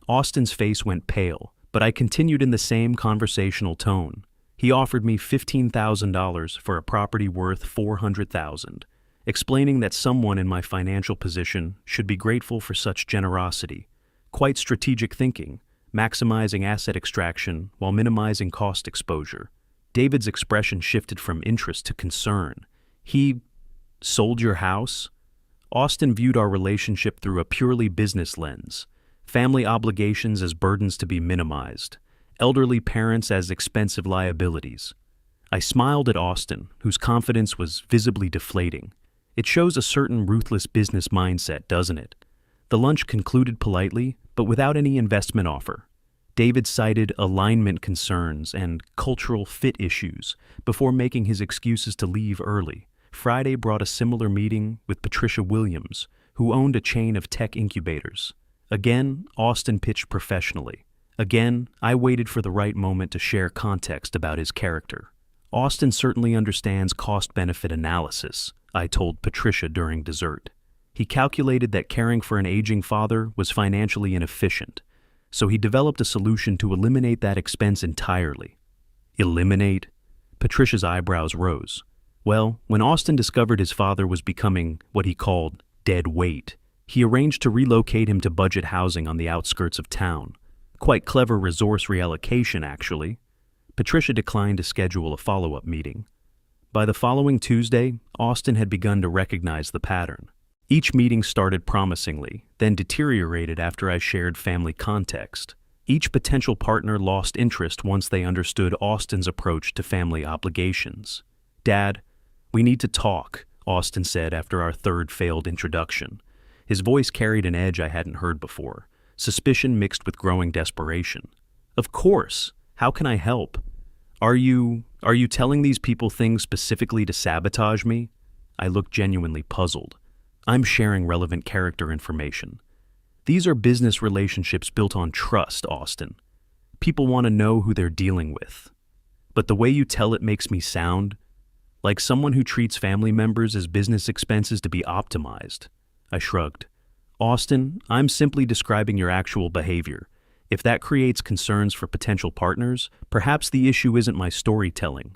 Austin's face went pale, but I continued in the same conversational tone. "He offered me $15,000 for a property worth $400,000, explaining that someone in my financial position should be grateful for such generosity. Quite strategic thinking, maximizing asset extraction while minimizing cost exposure." David's expression shifted from interest to concern. "He sold your house?" Austin viewed our relationship through a purely business lens. Family obligations as burdens to be minimized. Elderly parents as expensive liabilities. I smiled at Austin, whose confidence was visibly deflating. It shows a certain ruthless business mindset, doesn't it? The lunch concluded politely, but without any investment offer. David cited alignment concerns and cultural fit issues before making his excuses to leave early. Friday brought a similar meeting with Patricia Williams, who owned a chain of tech incubators. Again, Austin pitched professionally. Again, I waited for the right moment to share context about his character. Austin certainly understands cost-benefit analysis, I told Patricia during dessert. He calculated that caring for an aging father was financially inefficient, so he developed a solution to eliminate that expense entirely. Eliminate? Patricia's eyebrows rose. Well, when Austin discovered his father was becoming what he called dead weight, he arranged to relocate him to budget housing on the outskirts of town. Quite clever resource reallocation, actually. Patricia declined to schedule a follow-up meeting. By the following Tuesday, Austin had begun to recognize the pattern. Each meeting started promisingly, then deteriorated after I shared family context. Each potential partner lost interest once they understood Austin's approach to family obligations. "Dad, we need to talk," Austin said after our third failed introduction. His voice carried an edge I hadn't heard before, suspicion mixed with growing desperation. "Of course. How can I help? Are you telling these people things specifically to sabotage me?" I looked genuinely puzzled. "I'm sharing relevant character information. These are business relationships built on trust, Austin. People want to know who they're dealing with. But the way you tell it makes me sound like someone who treats family members as business expenses to be optimized." I shrugged. "Austin, I'm simply describing your actual behavior. If that creates concerns for potential partners, perhaps the issue isn't my storytelling."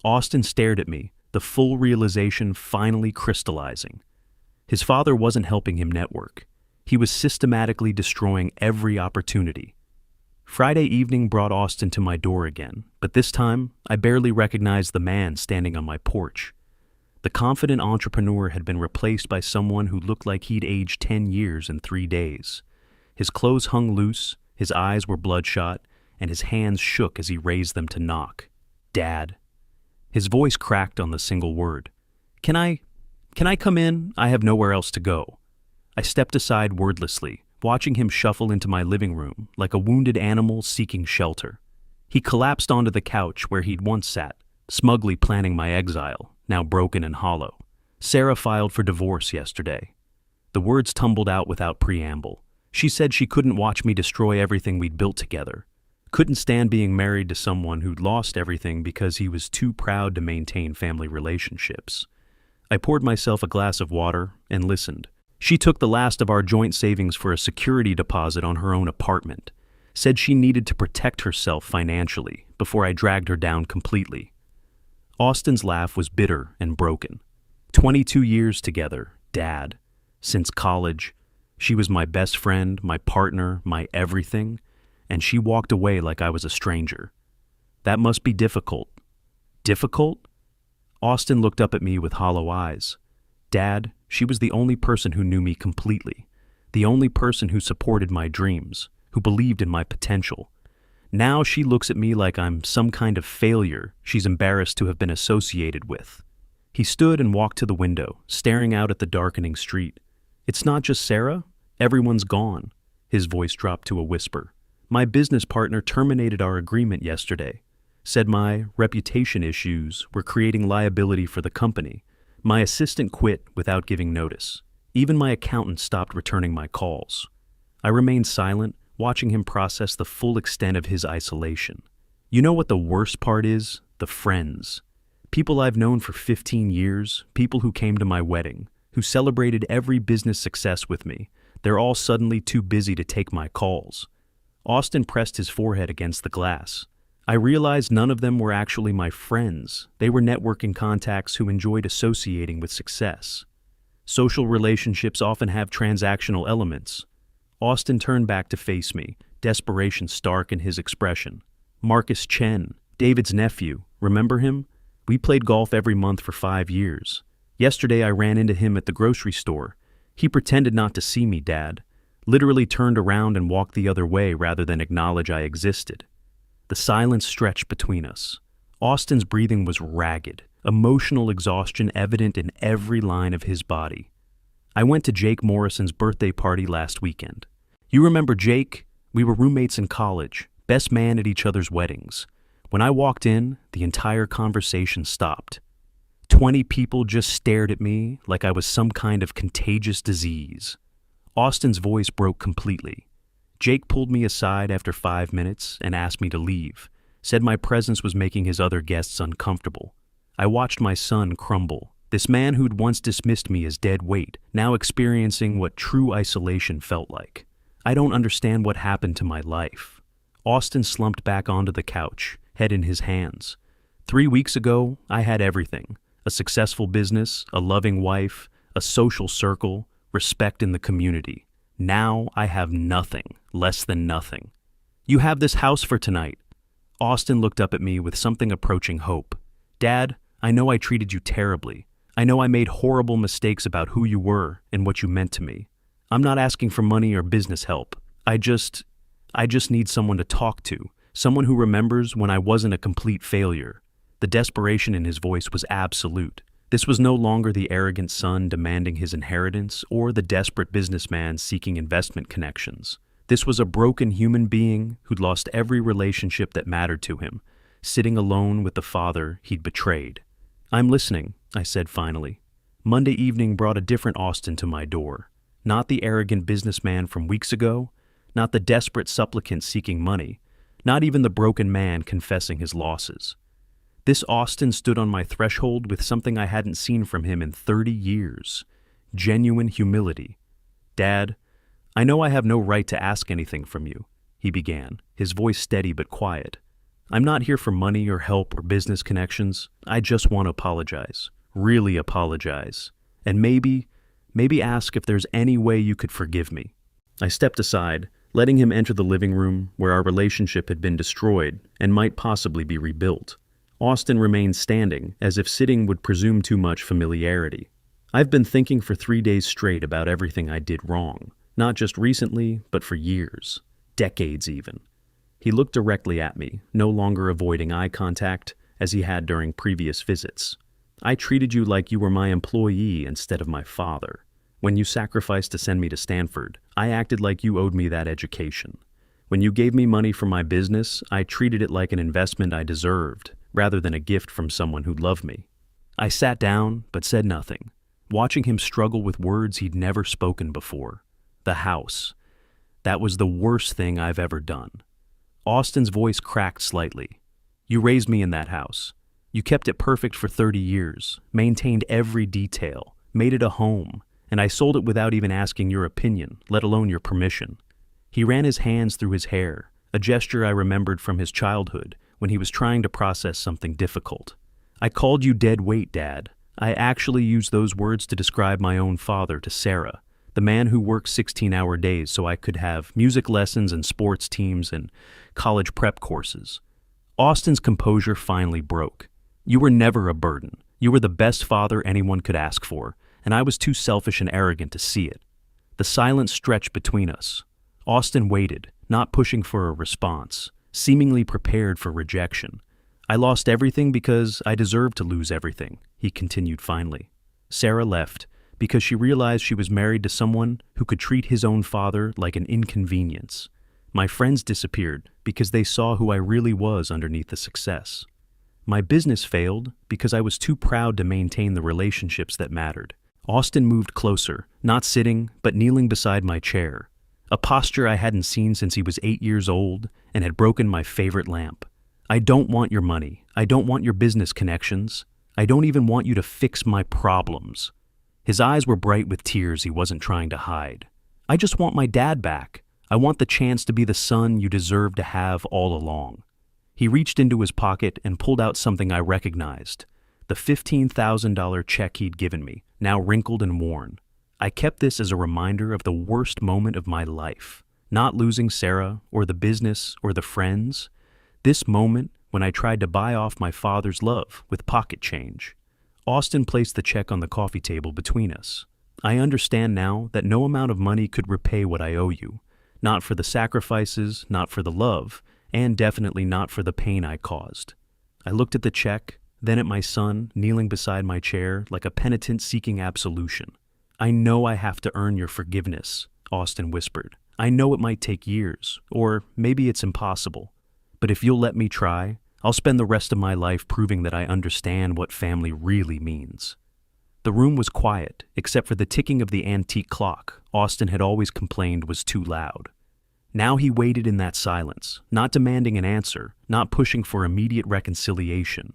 Austin stared at me, the full realization finally crystallizing. His father wasn't helping him network. He was systematically destroying every opportunity. Friday evening brought Austin to my door again, but this time I barely recognized the man standing on my porch. The confident entrepreneur had been replaced by someone who looked like he'd aged 10 years in 3 days. His clothes hung loose, his eyes were bloodshot, and his hands shook as he raised them to knock. "Dad." His voice cracked on the single word. Can I come in? I have nowhere else to go." I stepped aside wordlessly, watching him shuffle into my living room like a wounded animal seeking shelter. He collapsed onto the couch where he'd once sat, smugly planning my exile, now broken and hollow. "Sarah filed for divorce yesterday." The words tumbled out without preamble. She said she couldn't watch me destroy everything we'd built together. Couldn't stand being married to someone who'd lost everything because he was too proud to maintain family relationships. I poured myself a glass of water and listened. She took the last of our joint savings for a security deposit on her own apartment. Said she needed to protect herself financially before I dragged her down completely. Austin's laugh was bitter and broken. 22 years together, Dad. Since college. She was my best friend, my partner, my everything, and she walked away like I was a stranger. That must be difficult. Difficult? Austin looked up at me with hollow eyes. "Dad, she was the only person who knew me completely, the only person who supported my dreams, who believed in my potential. Now she looks at me like I'm some kind of failure she's embarrassed to have been associated with." He stood and walked to the window, staring out at the darkening street. "It's not just Sarah. Everyone's gone." His voice dropped to a whisper. "My business partner terminated our agreement yesterday. Said my reputation issues were creating liability for the company. My assistant quit without giving notice. Even my accountant stopped returning my calls." I remained silent, watching him process the full extent of his isolation. You know what the worst part is? The friends. People I've known for 15 years, people who came to my wedding, who celebrated every business success with me. They're all suddenly too busy to take my calls. Austin pressed his forehead against the glass. I realized none of them were actually my friends. They were networking contacts who enjoyed associating with success. Social relationships often have transactional elements. Austin turned back to face me, desperation stark in his expression. "Marcus Chen, David's nephew, remember him? We played golf every month for 5 years. Yesterday I ran into him at the grocery store. He pretended not to see me, Dad. Literally turned around and walked the other way rather than acknowledge I existed." The silence stretched between us. Austin's breathing was ragged, emotional exhaustion evident in every line of his body. "I went to Jake Morrison's birthday party last weekend. You remember Jake? We were roommates in college, best man at each other's weddings. When I walked in, the entire conversation stopped. 20 people just stared at me like I was some kind of contagious disease. Austin's voice broke completely. Jake pulled me aside after 5 minutes and asked me to leave, said my presence was making his other guests uncomfortable. I watched my son crumble. This man who'd once dismissed me as dead weight, now experiencing what true isolation felt like. I don't understand what happened to my life. Austin slumped back onto the couch, head in his hands. 3 weeks ago, I had everything. A successful business, a loving wife, a social circle, respect in the community. Now I have nothing, less than nothing. You have this house for tonight. Austin looked up at me with something approaching hope. Dad, I know I treated you terribly. I know I made horrible mistakes about who you were and what you meant to me. I'm not asking for money or business help. I just need someone to talk to, someone who remembers when I wasn't a complete failure. The desperation in his voice was absolute. This was no longer the arrogant son demanding his inheritance or the desperate businessman seeking investment connections. This was a broken human being who'd lost every relationship that mattered to him, sitting alone with the father he'd betrayed. I'm listening, I said finally. Monday evening brought a different Austin to my door. Not the arrogant businessman from weeks ago, not the desperate supplicant seeking money, not even the broken man confessing his losses. This Austin stood on my threshold with something I hadn't seen from him in 30 years. Genuine humility. Dad, I know I have no right to ask anything from you, he began, his voice steady but quiet. I'm not here for money or help or business connections. I just want to apologize. Really apologize. And maybe ask if there's any way you could forgive me. I stepped aside, letting him enter the living room where our relationship had been destroyed and might possibly be rebuilt. Austin remained standing, as if sitting would presume too much familiarity. I've been thinking for 3 days straight about everything I did wrong, not just recently, but for years, decades even. He looked directly at me, no longer avoiding eye contact, as he had during previous visits. I treated you like you were my employee instead of my father. When you sacrificed to send me to Stanford, I acted like you owed me that education. When you gave me money for my business, I treated it like an investment I deserved, rather than a gift from someone who loved me. I sat down, but said nothing, watching him struggle with words he'd never spoken before. The house. That was the worst thing I've ever done. Austin's voice cracked slightly. You raised me in that house. You kept it perfect for 30 years, maintained every detail, made it a home, and I sold it without even asking your opinion, let alone your permission. He ran his hands through his hair, a gesture I remembered from his childhood when he was trying to process something difficult. I called you dead weight, Dad. I actually used those words to describe my own father to Sarah, the man who worked 16-hour days so I could have music lessons and sports teams and college prep courses. Austin's composure finally broke. You were never a burden. You were the best father anyone could ask for, and I was too selfish and arrogant to see it. The silence stretched between us. Austin waited, not pushing for a response, seemingly prepared for rejection. I lost everything because I deserved to lose everything, he continued finally. Sarah left because she realized she was married to someone who could treat his own father like an inconvenience. My friends disappeared because they saw who I really was underneath the success. My business failed because I was too proud to maintain the relationships that mattered. Austin moved closer, not sitting, but kneeling beside my chair, a posture I hadn't seen since he was 8 years old and had broken my favorite lamp. I don't want your money. I don't want your business connections. I don't even want you to fix my problems. His eyes were bright with tears he wasn't trying to hide. I just want my dad back. I want the chance to be the son you deserve to have all along. He reached into his pocket and pulled out something I recognized, the $15,000 check he'd given me, now wrinkled and worn. I kept this as a reminder of the worst moment of my life, not losing Sarah or the business or the friends. This moment when I tried to buy off my father's love with pocket change. Austin placed the check on the coffee table between us. I understand now that no amount of money could repay what I owe you, not for the sacrifices, not for the love, and definitely not for the pain I caused. I looked at the check, then at my son kneeling beside my chair like a penitent seeking absolution. I know I have to earn your forgiveness, Austin whispered. I know it might take years, or maybe it's impossible. But if you'll let me try, I'll spend the rest of my life proving that I understand what family really means. The room was quiet, except for the ticking of the antique clock Austin had always complained was too loud. Now he waited in that silence, not demanding an answer, not pushing for immediate reconciliation,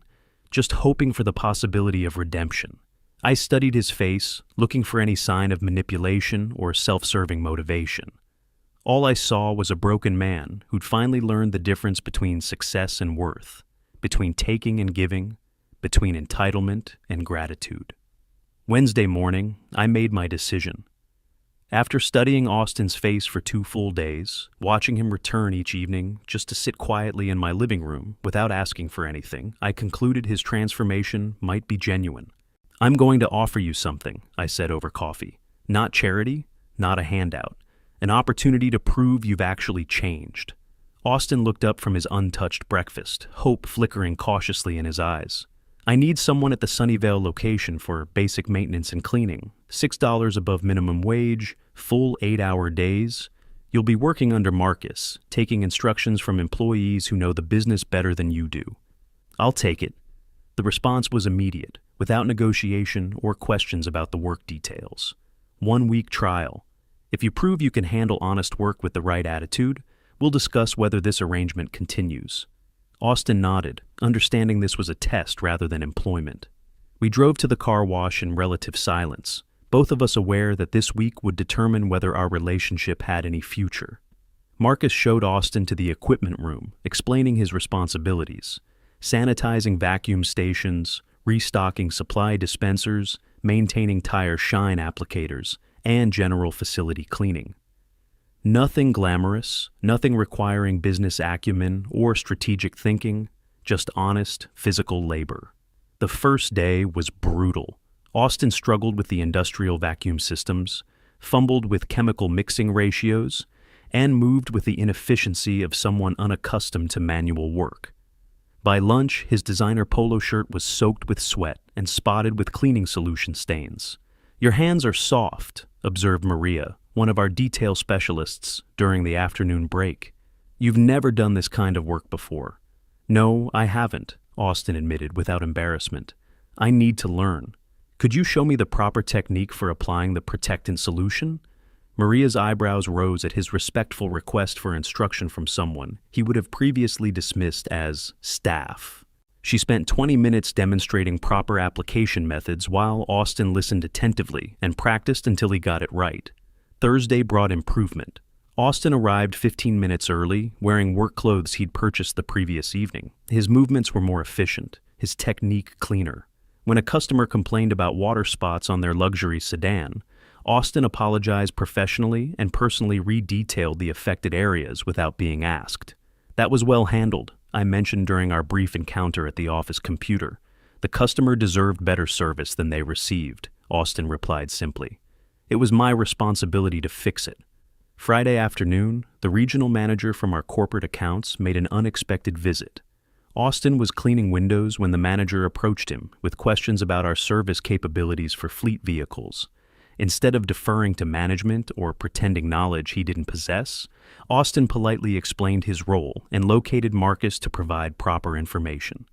just hoping for the possibility of redemption. I studied his face, looking for any sign of manipulation or self-serving motivation. All I saw was a broken man who'd finally learned the difference between success and worth, between taking and giving, between entitlement and gratitude. Wednesday morning, I made my decision. After studying Austin's face for 2 full days, watching him return each evening just to sit quietly in my living room without asking for anything, I concluded his transformation might be genuine. "I'm going to offer you something," I said over coffee. "Not charity, not a handout. An opportunity to prove you've actually changed." Austin looked up from his untouched breakfast, hope flickering cautiously in his eyes. "I need someone at the Sunnyvale location for basic maintenance and cleaning. $6 above minimum wage, full 8-hour days. You'll be working under Marcus, taking instructions from employees who know the business better than you do." "I'll take it." The response was immediate, without negotiation or questions about the work details. 1-week trial. If you prove you can handle honest work with the right attitude, we'll discuss whether this arrangement continues. Austin nodded, understanding this was a test rather than employment. We drove to the car wash in relative silence, both of us aware that this week would determine whether our relationship had any future. Marcus showed Austin to the equipment room, explaining his responsibilities: sanitizing vacuum stations, restocking supply dispensers, maintaining tire shine applicators, and general facility cleaning. Nothing glamorous, nothing requiring business acumen or strategic thinking, just honest, physical labor. The first day was brutal. Austin struggled with the industrial vacuum systems, fumbled with chemical mixing ratios, and moved with the inefficiency of someone unaccustomed to manual work. By lunch, his designer polo shirt was soaked with sweat and spotted with cleaning solution stains. "Your hands are soft," observed Maria, one of our detail specialists, during the afternoon break. "You've never done this kind of work before." "No, I haven't," Austin admitted without embarrassment. "I need to learn. Could you show me the proper technique for applying the protectant solution?" Maria's eyebrows rose at his respectful request for instruction from someone he would have previously dismissed as staff. She spent 20 minutes demonstrating proper application methods while Austin listened attentively and practiced until he got it right. Thursday brought improvement. Austin arrived 15 minutes early, wearing work clothes he'd purchased the previous evening. His movements were more efficient, his technique cleaner. When a customer complained about water spots on their luxury sedan, Austin apologized professionally and personally redetailed the affected areas without being asked. "That was well handled," I mentioned during our brief encounter at the office computer. "The customer deserved better service than they received," Austin replied simply. "It was my responsibility to fix it." Friday afternoon, the regional manager from our corporate accounts made an unexpected visit. Austin was cleaning windows when the manager approached him with questions about our service capabilities for fleet vehicles. Instead of deferring to management or pretending knowledge he didn't possess, Austin politely explained his role and located Marcus to provide proper information.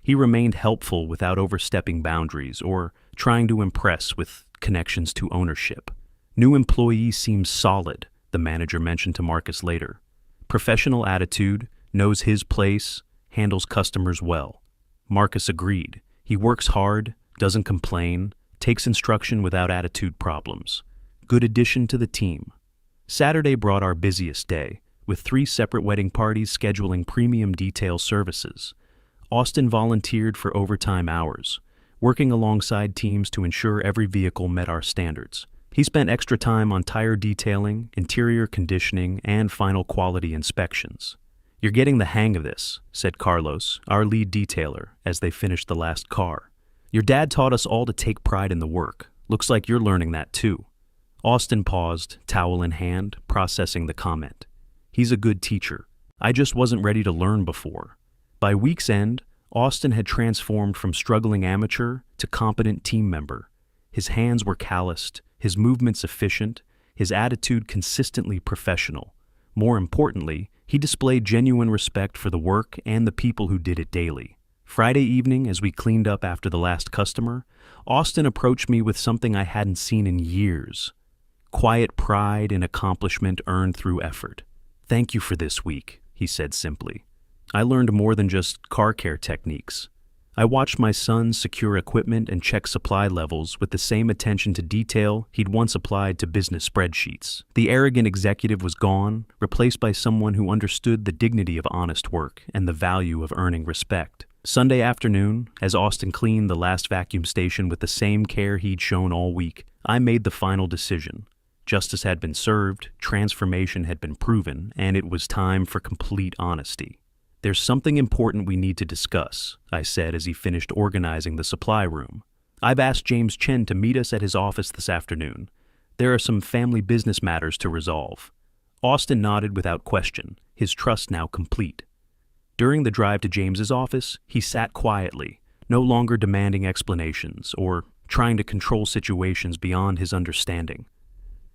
He remained helpful without overstepping boundaries or trying to impress with connections to ownership. "New employee seems solid," the manager mentioned to Marcus later. "Professional attitude, knows his place, handles customers well." Marcus agreed. "He works hard, doesn't complain, takes instruction without attitude problems. Good addition to the team." Saturday brought our busiest day, with 3 separate wedding parties scheduling premium detail services. Austin volunteered for overtime hours, working alongside teams to ensure every vehicle met our standards. He spent extra time on tire detailing, interior conditioning, and final quality inspections. "You're getting the hang of this," said Carlos, our lead detailer, as they finished the last car. "Your dad taught us all to take pride in the work. Looks like you're learning that too." Austin paused, towel in hand, processing the comment. "He's a good teacher. I just wasn't ready to learn before." By week's end, Austin had transformed from struggling amateur to competent team member. His hands were calloused, his movements efficient, his attitude consistently professional. More importantly, He displayed genuine respect for the work and the people who did it daily. Friday evening, as we cleaned up after the last customer, Austin approached me with something I hadn't seen in years. Quiet pride in accomplishment earned through effort. "Thank you for this week," he said simply. "I learned more than just car care techniques. I watched my son secure equipment and check supply levels with the same attention to detail he'd once applied to business spreadsheets." The arrogant executive was gone, replaced by someone who understood the dignity of honest work and the value of earning respect. Sunday afternoon, as Austin cleaned the last vacuum station with the same care he'd shown all week, I made the final decision. Justice had been served, transformation had been proven, and it was time for complete honesty. "There's something important we need to discuss," I said as he finished organizing the supply room. "I've asked James Chen to meet us at his office this afternoon. There are some family business matters to resolve." Austin nodded without question, his trust now complete. During the drive to James's office, he sat quietly, no longer demanding explanations or trying to control situations beyond his understanding.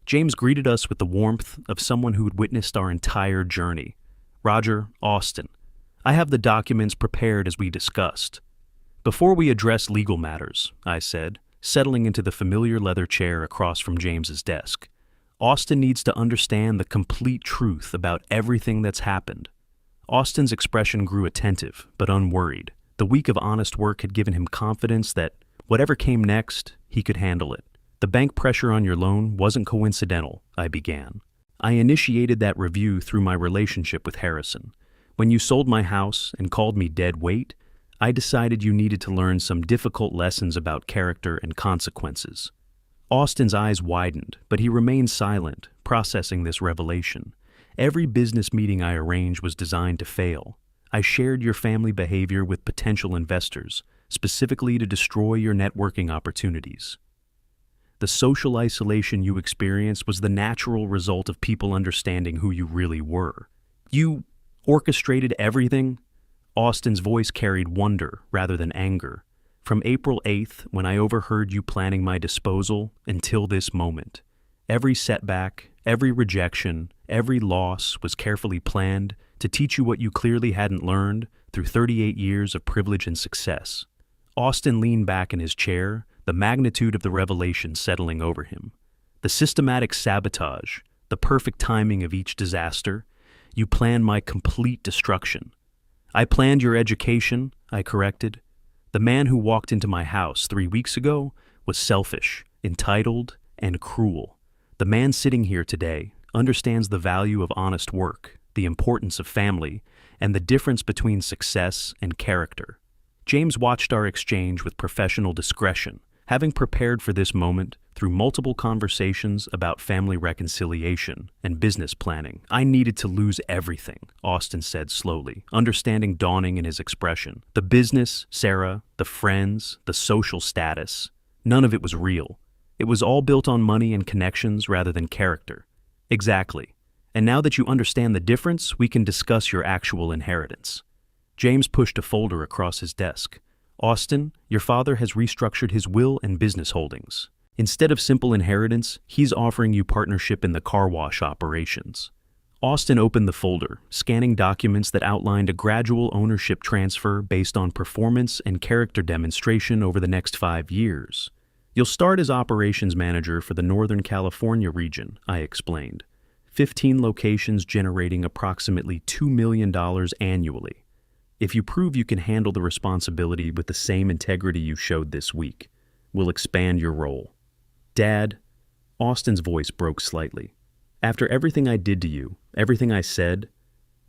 James greeted us with the warmth of someone who had witnessed our entire journey. "Roger, Austin, I have the documents prepared as we discussed." "Before we address legal matters," I said, settling into the familiar leather chair across from James's desk, "Austin needs to understand the complete truth about everything that's happened." Austin's expression grew attentive, but unworried. The week of honest work had given him confidence that whatever came next, he could handle it. "The bank pressure on your loan wasn't coincidental," I began. "I initiated that review through my relationship with Harrison. When you sold my house and called me dead weight, I decided you needed to learn some difficult lessons about character and consequences." Austin's eyes widened, but he remained silent, processing this revelation. "Every business meeting I arranged was designed to fail. I shared your family behavior with potential investors, specifically to destroy your networking opportunities. The social isolation you experienced was the natural result of people understanding who you really were. You orchestrated everything?" Austin's voice carried wonder rather than anger. "From April 8th, when I overheard you planning my disposal, until this moment. Every setback, every rejection, every loss was carefully planned to teach you what you clearly hadn't learned through 38 years of privilege and success." Austin leaned back in his chair, the magnitude of the revelation settling over him. "The systematic sabotage, the perfect timing of each disaster. You planned my complete destruction." "I planned your education," I corrected. "The man who walked into my house 3 weeks ago was selfish, entitled, and cruel. The man sitting here today understands the value of honest work, the importance of family, and the difference between success and character." James watched our exchange with professional discretion, having prepared for this moment through multiple conversations about family reconciliation and business planning. "I needed to lose everything," Austin said slowly, understanding dawning in his expression. "The business, Sarah, the friends, the social status. None of it was real. It was all built on money and connections rather than character." "Exactly. And now that you understand the difference, we can discuss your actual inheritance." James pushed a folder across his desk. "Austin, your father has restructured his will and business holdings. Instead of simple inheritance, he's offering you partnership in the car wash operations." Austin opened the folder, scanning documents that outlined a gradual ownership transfer based on performance and character demonstration over the next 5 years. "You'll start as operations manager for the Northern California region," I explained. 15 locations generating approximately $2 million annually. "If you prove you can handle the responsibility with the same integrity you showed this week, we'll expand your role." "Dad," Austin's voice broke slightly. "After everything I did to you, everything I said—"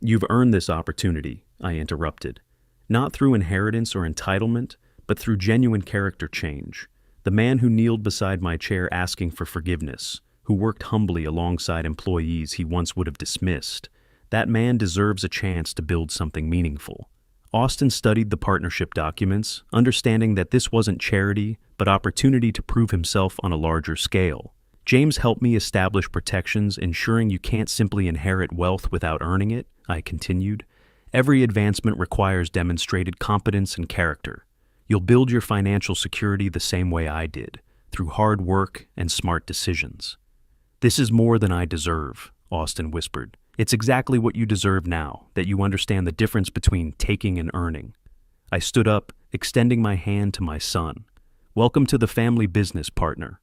"You've earned this opportunity," I interrupted. "Not through inheritance or entitlement, but through genuine character change. The man who kneeled beside my chair asking for forgiveness, who worked humbly alongside employees he once would have dismissed, that man deserves a chance to build something meaningful." Austin studied the partnership documents, understanding that this wasn't charity, but opportunity to prove himself on a larger scale. "James helped me establish protections ensuring you can't simply inherit wealth without earning it," I continued. "Every advancement requires demonstrated competence and character. You'll build your financial security the same way I did, through hard work and smart decisions." "This is more than I deserve," Austin whispered. It's exactly what you deserve now, that you understand the difference between taking and earning. I stood up, extending my hand to my son. Welcome to the family business, partner.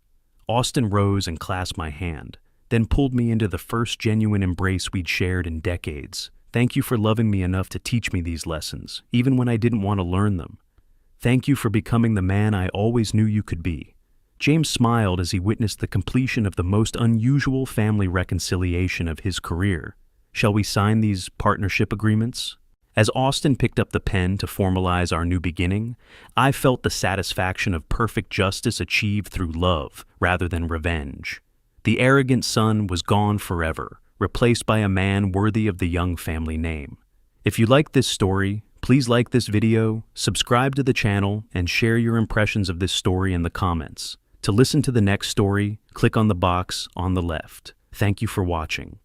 Austin rose and clasped my hand, then pulled me into the first genuine embrace we'd shared in decades. Thank you for loving me enough to teach me these lessons, even when I didn't want to learn them. Thank you for becoming the man I always knew you could be. James smiled as he witnessed the completion of the most unusual family reconciliation of his career. Shall we sign these partnership agreements? As Austin picked up the pen to formalize our new beginning, I felt the satisfaction of perfect justice achieved through love rather than revenge. The arrogant son was gone forever, replaced by a man worthy of the Young family name. If you like this story, please like this video, subscribe to the channel, and share your impressions of this story in the comments. To listen to the next story, click on the box on the left. Thank you for watching.